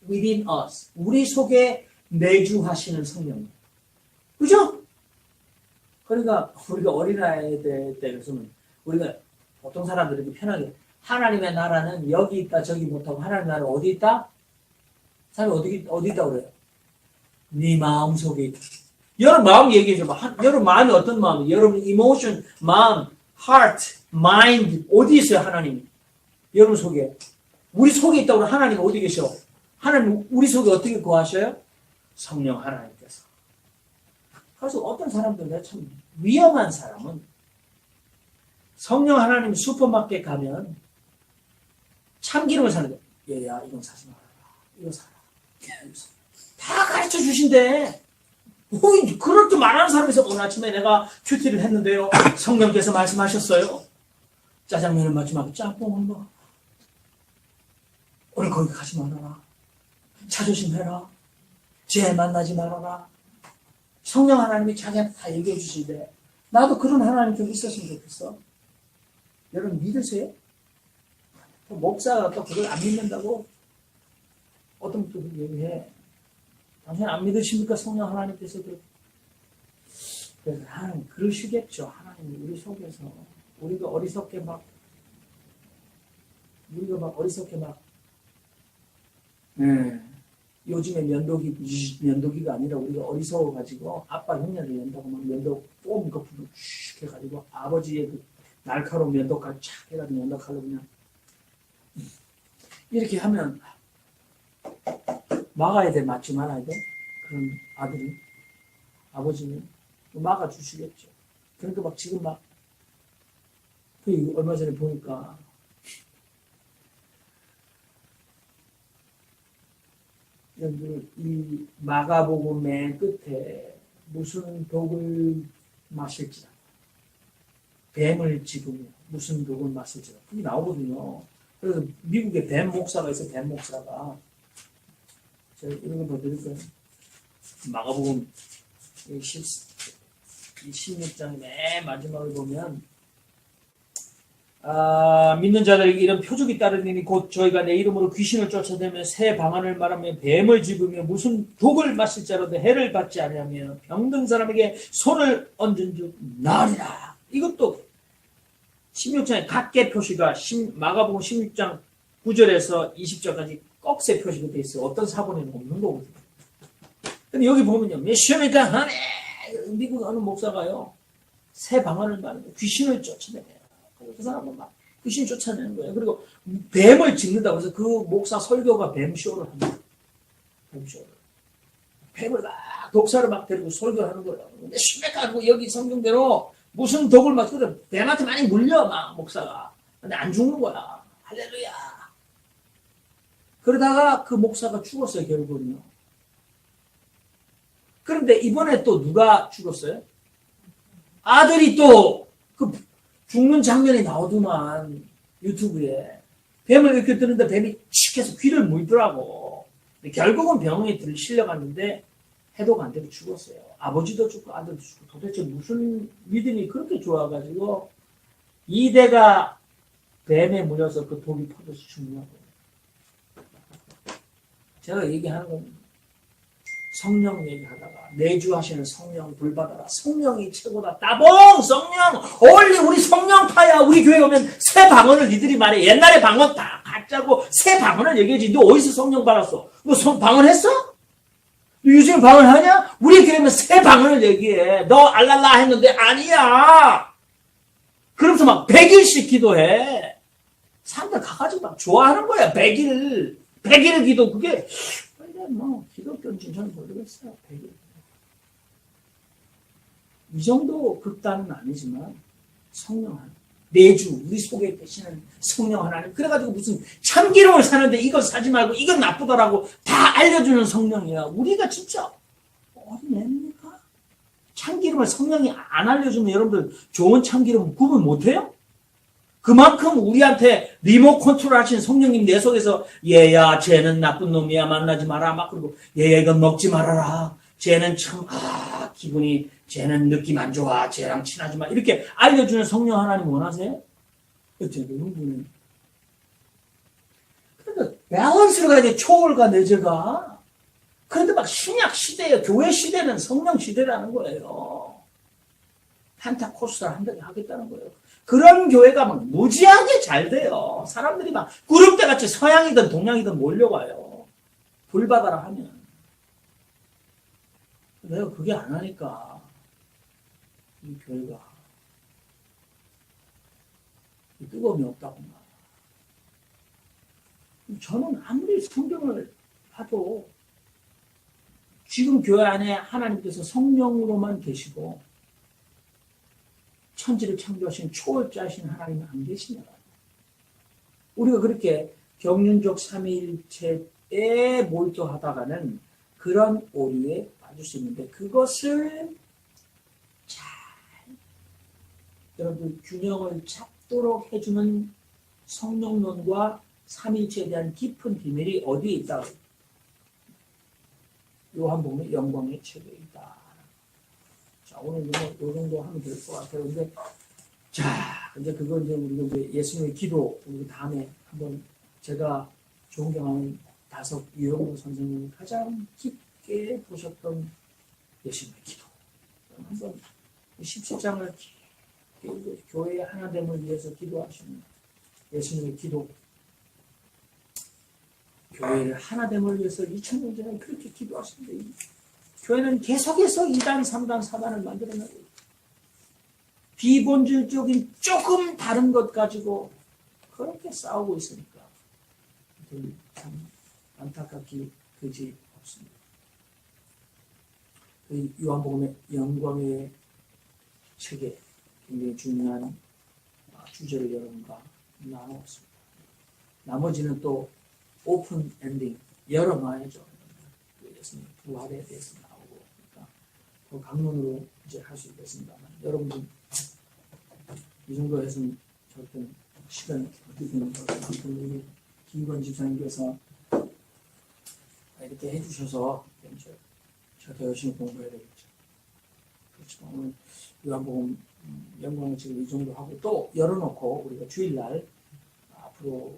[SPEAKER 1] within us. 우리 속에 내주하시는 성령. 그죠? 그러니까 우리가 어린아이 때에서는 우리가 보통 사람들이 편하게 하나님의 나라는 여기 있다 저기 못하고 하나님의 나라는 어디 있다? 사람이 어디 있다고 그래요? 네 마음 속에 있다. 여러분 마음 얘기해 줘봐. 여러분 마음이 어떤 마음이에요? 여러분 emotion, 마음, heart, mind 어디 있어요 하나님이? 여러분 속에. 우리 속에 있다고 하나님 어디 계셔? 하나님 우리 속에 어떻게 거하셔요? 성령 하나님께서. 그래서 어떤 사람들은 참 위험한 사람은 성령 하나님 슈퍼마켓 가면 참기름을 사는데 얘야 이건 사지 말아라. 이거 사라. 다 가르쳐 주신대. 그렇게 말하는 사람에서 오늘 아침에 내가 큐티를 했는데요. 성령께서 말씀하셨어요. 짜장면을 먹지 말고 짬뽕을 먹어. 오늘 거기 가지 말아라. 자조심해라. 죄 만나지 말아라. 성령 하나님이 자기한테 다 얘기해 주시대. 나도 그런 하나님 좀 있었으면 좋겠어. 여러분 믿으세요? 목사가 또 그걸 안 믿는다고 어떤 분도 얘기해. 당신 안 믿으십니까? 성령 하나님께서도. 그래서 하나님 그러시겠죠. 하나님이 우리 속에서 우리가 어리석게 막 요즘에 면도기가 아니라 우리가 어리석어가지고 아빠 형님을 연다고 막 면도 뽐 거품을 슉 해가지고 아버지의 그 날카로운 면도칼 착 해가지고 면도칼로 그냥 이렇게 하면 막아야 돼, 맞지 말아야 돼? 그런 아들이 아버지는 막아주시겠죠. 그러니까 막 지금 막 얼마 전에 보니까 이 마가복음 맨 끝에 무슨 독을 마실지라 뱀을 집으며 무슨 독을 마실지라 그게 나오거든요. 그래서 미국에 뱀 목사가 있어요. 뱀 목사가 제가 이런 거 보여드릴까요? 마가복음 16장 맨 마지막을 보면 믿는 자들에게 이런 표적이 따르니 곧 저희가 내 이름으로 귀신을 쫓아내며 새 방언을 말하며 뱀을 집으며 무슨 독을 마실 자라도 해를 받지 아니하며 병든 사람에게 손을 얹은 즉 나으리라. 이것도 16장에 각계 표시가 마가복음 16장 9절에서 20절까지 꺽쇠 표시가 돼 있어요. 어떤 사본에는 없는 거거든요. 근데 여기 보면요. 메시아니까 하네. 미국 어느 목사가요. 새 방언을 말하며 귀신을 쫓아내요. 그 사람은 막 귀신 쫓아내는 거예요. 그리고 뱀을 찍는다고 해서 그 목사 설교가 뱀쇼를 합니다. 뱀쇼를. 뱀을 막 독사를 막 데리고 설교를 하는 거예요. 근데 심각하고 여기 성경대로 무슨 독을 맞거든. 뱀한테 많이 물려 막 목사가. 근데 안 죽는 거야. 할렐루야. 그러다가 그 목사가 죽었어요. 결국은요. 그런데 이번에 또 누가 죽었어요? 아들이 또 그 죽는 장면이 나오더만 유튜브에 뱀을 이렇게 뜨는데 뱀이 칙 해서 귀를 물더라고. 결국은 병원에 실려갔는데 해독 안 되고 죽었어요. 아버지도 죽고 아들도 죽고 도대체 무슨 믿음이 그렇게 좋아가지고 2대가 뱀에 물려서 그 독이 퍼져서 죽냐고. 제가 얘기하는 건 성령 얘기하다가 내주하시는 성령 불받아라. 성령이 최고다. 따봉! 성령! 원래 우리 성령파야. 우리 교회 오면 새 방언을 니들이 말해. 옛날에 방언 다 가짜고 새 방언을 얘기하지. 너 어디서 성령 받았어? 너 방언 했어? 너 요즘 방언 하냐? 우리 교회 오면 새 방언을 얘기해. 너 알랄라 했는데 아니야. 그러면서 막 100일씩 기도해. 사람들 가가지고 막 좋아하는 거야. 100일 기도. 그게 근데 뭐 기독교인지 저는 모르겠어요. 이 정도 극단은 아니지만 성령 하나님, 내주 우리 속에 계시는 성령 하나님. 그래가지고 무슨 참기름을 사는데 이건 사지 말고 이건 나쁘더라고 다 알려주는 성령이야. 우리가 진짜 어린애입니까? 참기름을 성령이 안 알려주면 여러분들 좋은 참기름 구분 못해요? 그만큼 우리한테 리모트 컨트롤 하신 성령님 내 속에서 얘야 쟤는 나쁜 놈이야 만나지 마라 막 그러고 얘야 이건 먹지 말아라 쟤는 참 기분이 쟤는 느낌 안 좋아 쟤랑 친하지 마 이렇게 알려주는 성령 하나님 원하세요? 그렇죠 여러분은 그러니까 밸런스로 가야 돼 초월과 내재가 그런데 막 신약 시대에 교회 시대는 성령 시대라는 거예요. 펜타코스탈 한다고 하겠다는 거예요. 그런 교회가 막 무지하게 잘 돼요. 사람들이 막 구름대 같이 서양이든 동양이든 몰려와요. 불받아라 하면. 내가 그게 안 하니까 이 교회가 뜨거움이 없다고 말. 저는 아무리 성경을 봐도 지금 교회 안에 하나님께서 성령으로만 계시고 천지를 창조하신 초월자이신 하나님은 안 계시냐. 우리가 그렇게 경륜적 삼위일체에 몰두하다가는 그런 오류에 빠질 수 있는데 그것을 잘 여러분 균형을 잡도록 해주는 성령론과 삼위일체에 대한 깊은 비밀이 어디에 있다? 요한복음의 영광의 책에 있다. 자, 오늘 뭐, 요 정도 하면 될 것 같아요. 근데, 자, 이제 그거 이제 우리가 이제 예수님의 기도, 우리 다음에 한번 제가 존경하는 다섯 유영호 선생님이 가장 깊게 보셨던 예수님의 기도. 한번 17장을 교회의 하나됨을 위해서 기도하시는 예수님의 기도. 교회를 하나됨을 위해서 2000년 전에 그렇게 기도하셨는데 교회는 계속해서 2단, 3단, 4단을 만들어내고 비본질적인 조금 다른 것 가지고 그렇게 싸우고 있으니까 참 안타깝기 그지 없습니다. 요한복음의 영광의 책에 굉장히 중요한 주제를 여러분과 나누었습니다. 나머지는 또 오픈 엔딩 열어놔야죠. 예수님 부활에 대해서 나오고 그러니까 그 강론으로 이제 할 수 있겠습니다만 여러분들 이 정도 해서는 절대 시간이 어떻게 되는 것 같아요. 우리 김건 집사님께서 이렇게 해주셔서 저도 열심히 공부해야 되겠죠. 그렇죠. 오늘 요한복음 영광을 지금 이 정도 하고 또 열어놓고 우리가 주일날 앞으로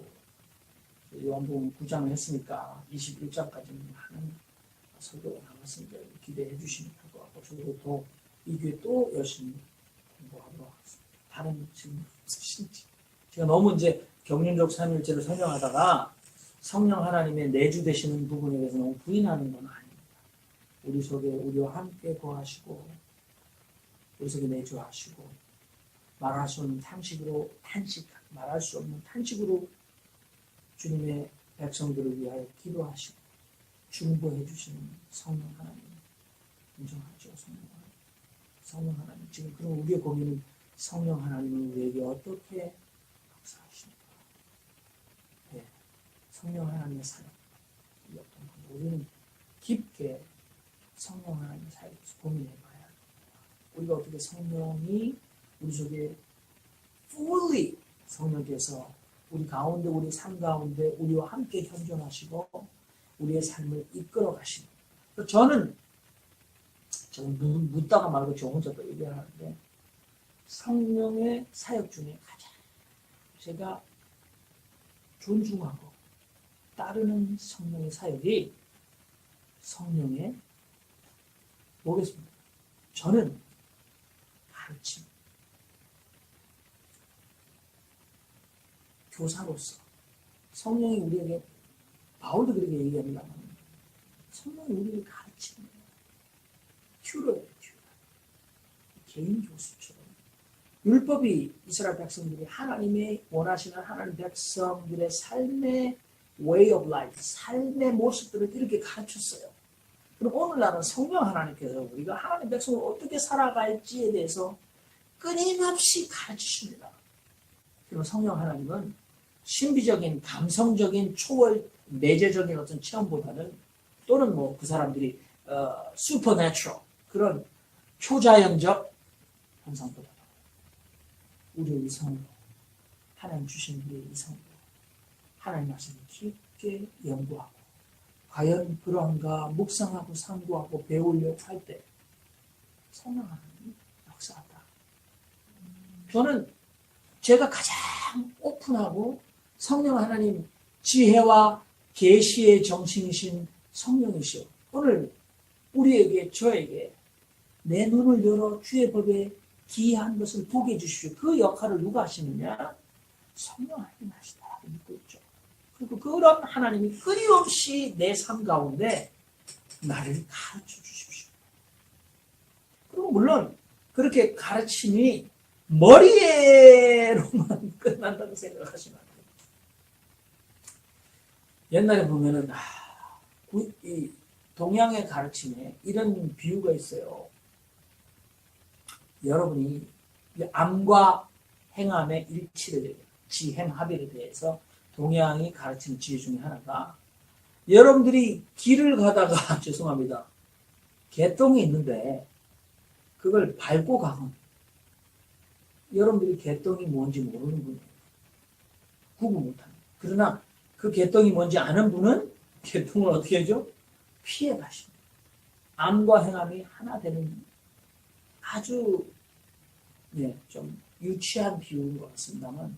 [SPEAKER 1] 요한복음 9장을 했으니까 21장까지 하는 설교가 남았으니까 기대해 주시면 할 것 같고 저도 또 이 교회 또 열심히 공부하도록 하겠습니다. 다른 질문 없으신지. 제가 너무 이제 경륜적 삼위일체를 설명하다가 성령 하나님의 내주 되시는 부분에 대해서 너무 부인하는 건 아닙니다. 우리 속에 우리와 함께 거하시고 우리 속에 내주하시고 말할 수 없는 탄식으로 말할 수 없는 탄식으로 주님의 백성들을 위하여 기도하시고 중보해 주시는 성령 하나님 인정하죠. 성령 하나님 지금 그럼 우리의 고민은 성령 하나님은 우리에게 어떻게 역사하십니까? 네, 성령 하나님의 사역 우리는 깊게 성령 하나님의 사역에 대해서 고민해봐야 합니다. 우리가 어떻게 성령이 우리 속에 fully 성령께서 우리 가운데 우리 삶 가운데 우리와 함께 현존하시고 우리의 삶을 이끌어 가시고 저는 묻다가 말고 저 혼자 또 얘기하는데 성령의 사역 중에 가장 제가 존중하고 따르는 성령의 사역이 성령의 뭐겠습니까? 저는 가르침 교사로서 성령이 우리에게 바울도 그렇게 얘기합니다만 성령이 우리를 가르치는 거예요. 튜러예요. 개인 교수처럼 율법이 이스라엘 백성들이 하나님의 원하시는 하나님 백성들의 삶에 way of life, 삶의 모습들을 이렇게 가르쳤어요. 그럼 오늘날은 성령 하나님께서 우리가 하나님 백성을 어떻게 살아갈지에 대해서 끊임없이 가르치십니다. 그리고 성령 하나님은 신비적인, 감성적인, 초월, 내재적인 어떤 체험보다는 또는 뭐 그 사람들이 supernatural 그런 초자연적 현상보다 우리의 이성으로 하나님 주신 우리의 이성으로 하나님 말씀을 깊게 연구하고 과연 그러한가 묵상하고 상고하고 배우려고 할 때 성령 하나님이 역사한다. 저는 제가 가장 오픈하고 성령 하나님 지혜와 계시의 정신이신 성령이시오. 오늘 우리에게 저에게 내 눈을 열어 주의 법에 기이한 것을 보게 해주십시오. 그 역할을 누가 하시느냐? 성령 하나님 하시다라고 믿고 있죠. 그리고 그런 하나님이 끊임없이 내 삶 가운데 나를 가르쳐 주십시오. 그리고 물론 그렇게 가르침이 머리에로만 끝난다고 생각하시면 안 돼요. 옛날에 보면은 이 동양의 가르침에 이런 비유가 있어요. 여러분이 암과 행함의 일치를 지행합일에 대해서 동양이 가르치는 지혜 중에 하나가 여러분들이 길을 가다가 죄송합니다. 개똥이 있는데 그걸 밟고 가면 여러분들이 개똥이 뭔지 모르는 분이에요. 구분 못합니다. 그러나 그 개똥이 뭔지 아는 분은 개똥을 어떻게 하죠? 피해 가십니다. 암과 행함이 하나 되는 아주 좀 유치한 비유인 것 같습니다만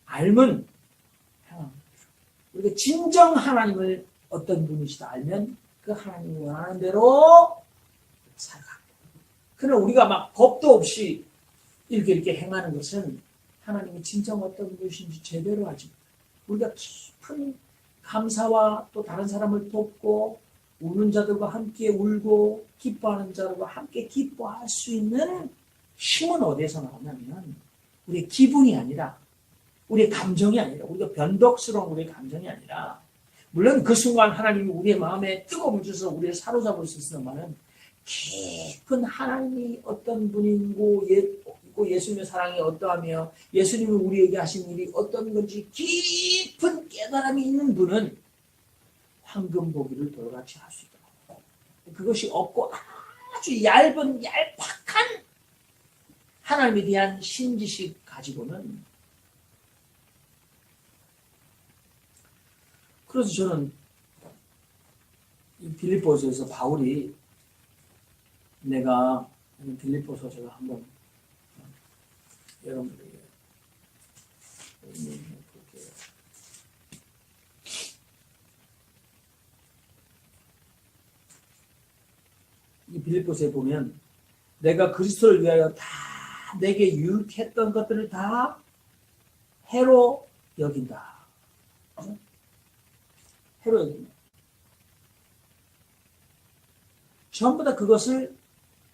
[SPEAKER 1] 알면 행함. 우리가 진정 하나님을 어떤 분이시다 알면 그 하나님이 원하는 대로 살아갑니다. 그러나 우리가 막 법도 없이 이렇게 행하는 것은 하나님이 진정 어떤 분이신지 제대로 알지 못해요. 우리가 깊은 감사와 또 다른 사람을 돕고 우는 자들과 함께 울고 기뻐하는 자들과 함께 기뻐할 수 있는 힘은 어디에서 나오냐면 우리의 기분이 아니라 우리의 감정이 아니라 우리가 변덕스러운 우리의 감정이 아니라 물론 그 순간 하나님이 우리의 마음에 뜨거움을 주셔서 우리를 사로잡을 수 있으나마는 깊은 하나님이 어떤 분이고 예수님의 사랑이 어떠하며 예수님이 우리에게 하신 일이 어떤 건지 깊은 깨달음이 있는 분은 황금 보기를 돌같이 할 수 있다. 그것이 없고 아주 얇은 얄팍한 하나님에 대한 신지식 가지고는 그래서 저는 이 빌립보서에서 바울이 내가 빌립보서 제가 한번 여러분들에게 볼게요. 이 빌립보서에 보면 내가 그리스도를 위하여 다 내게 유익했던 것들을 다 해로 여긴다. 해로 여긴다. 전부 다 그것을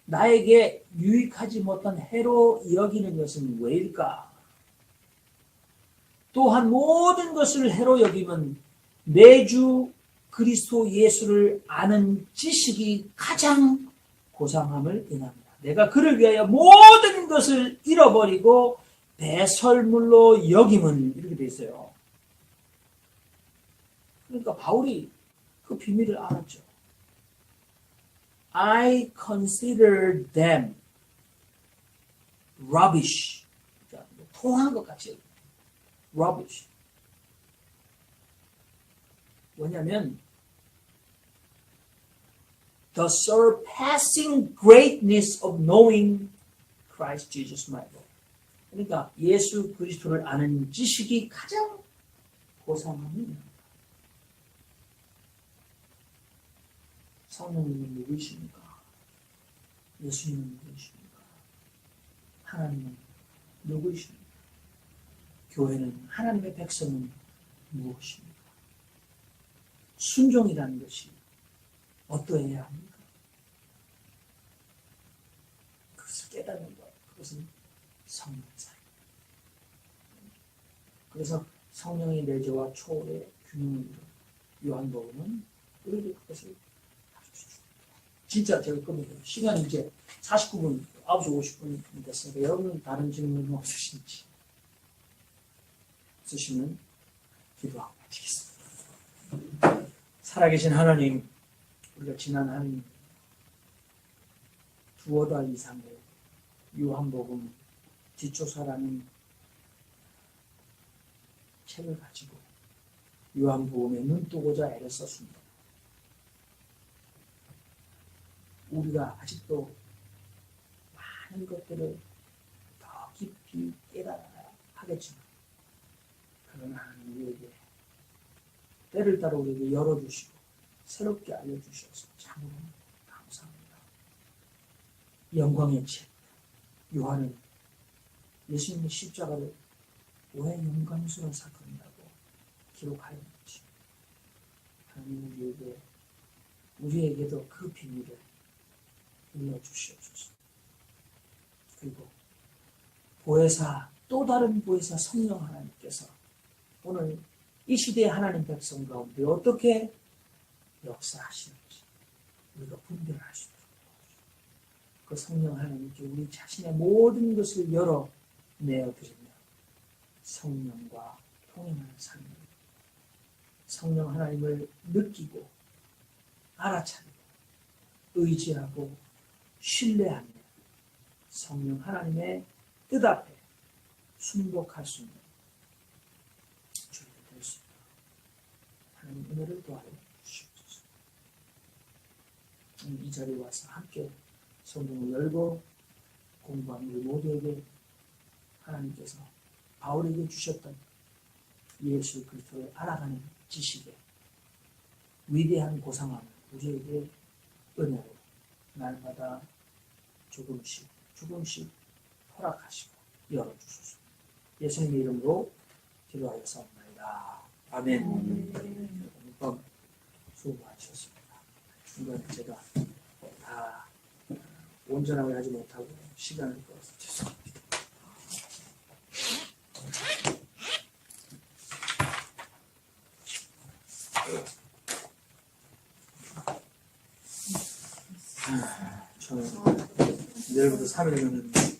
[SPEAKER 1] 나에게 유익하지 못한 해로 여기는 것은 왜일까? 또한 모든 것을 해로 여기면 내주 그리스도 예수를 아는 지식이 가장 고상함을 인합니다. 내가 그를 위하여 모든 것을 잃어버리고 배설물로 여김은 이렇게 돼 있어요. 그러니까 바울이 그 비밀을 알았죠. I consider them rubbish. 토한 것 같이 rubbish. 뭐냐면 the surpassing greatness of knowing Christ Jesus my Lord. 그러니까 예수 그리스도를 아는 지식이 가장 고상함이 성령님은 누구이십니까? 예수님은 누구이십니까? 하나님은 누구이십니까? 교회는 하나님의 백성은 무엇입니까? 순종이라는 것이 어떠해야 합니까? 그것을 깨닫는 것, 그것은 성령사입니다. 그래서 성령의 내재와 초월의 주님은 요한복음은 우리에게 그것을 진짜 제가 겁니다. 시간이 이제 49분, 9시 50분 됐으니까 여러분 다른 질문 없으신지 없으시면 기도하고 마치겠습니다. 살아계신 하나님, 우리가 지난 한 두어 달 이상의 요한복음 뒷조사라는 책을 가지고 요한복음에 눈뜨고자 애를 썼습니다. 우리가 아직도 많은 것들을 더 깊이 깨달아야 하겠지만, 그러나 하나님 우리에게 때를 따라 우리에게 열어주시고 새롭게 알려주셔서 참으로 감사합니다. 영광의 책 요한은 예수님의 십자가를 왜 영광스러운 사건이라고 기록하였는지 하나님 우리에게도 그 비밀을 일러주시옵소서. 그리고 보혜사, 또 다른 보혜사 성령 하나님께서 오늘 이 시대의 하나님 백성 가운데 어떻게 역사하시는지 우리가 분별할 수 있도록 그 성령 하나님께 우리 자신의 모든 것을 열어내어 드리며 성령과 통행하는 삶을, 성령 하나님을 느끼고 알아차리고 의지하고 신뢰하며 성령 하나님의 뜻 앞에 순복할 수 있는 주님이 될 수 있도록 하나님 은혜를 도와줘 주시옵소서. 이 자리에 와서 함께 성경을 열고 공부하는 우리 모두에게 하나님께서 바울에게 주셨던 예수 그리스도를 알아가는 지식에 위대한 고상함을 우리에게 은혜로 날마다 조금씩 허락하시고 열어주소서. 예수님의 이름으로 기도하였사옵나이다. 아멘. 여러분 수고하셨습니다. 중간에 제가 다 온전하게 하지 못하고 시간을 끌어서 죄송합니다. 저는 내일부터 3일은